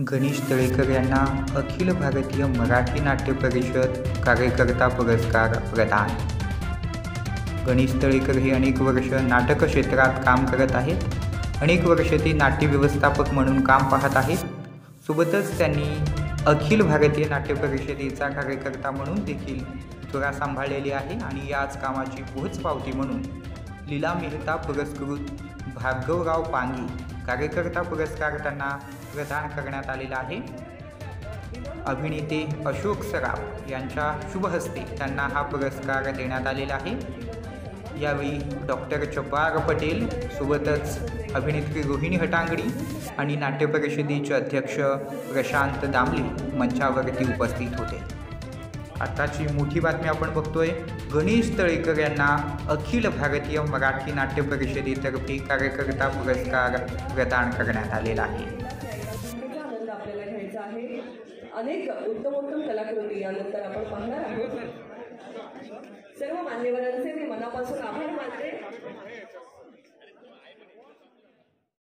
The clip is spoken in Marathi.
गणेश तळेकर यांना अखिल भारतीय मराठी नाट्य परिषद कार्यकर्ता पुरस्कार प्रदान। गणेश तळेकर हे अनेक वर्ष नाटक क्षेत्रात काम करत आहेत। अनेक वर्ष ते नाट्य व्यवस्थापक म्हणून काम पाहत आहेत। सोबतच त्यांनी अखिल भारतीय नाट्य परिषदेचा कार्यकर्ता म्हणून देखील धुरा सांभाळलेली आहे आणि याच कामाची पोचपावती म्हणून लीला मेहता पुरस्कृत भार्गवराव पांगे कार्यकर्ता पुरस्कार त्यांना प्रदान करण्यात आलेला आहे। अभिनेते अशोक सराफ यांच्या शुभ हस्ते त्यांना हा पुरस्कार देण्यात आलेला आहे। यावेळी डॉक्टर जब्बार पटेल सोबतच अभिनेत्री रोहिणी हटांगडी आणि नाट्य परिषदेचे अध्यक्ष प्रशांत दामले मंचावरती उपस्थित होते। आताची मोठी बातमी आपण बघतोय, गणेश तळेकर यांना अखिल भारतीय मराठी नाट्य परिषदेतर्फे कार्यकर्ता पुरस्कार प्रदान करण्यात आलेला आहे। आनंद आपल्याला घ्यायचा आहे। अनेक उत्तमोत्तम कलाकृती यानंतर आपण पाहणार आहोत। सर्व मान्यवरांचे मी मनापासून आभार मानते।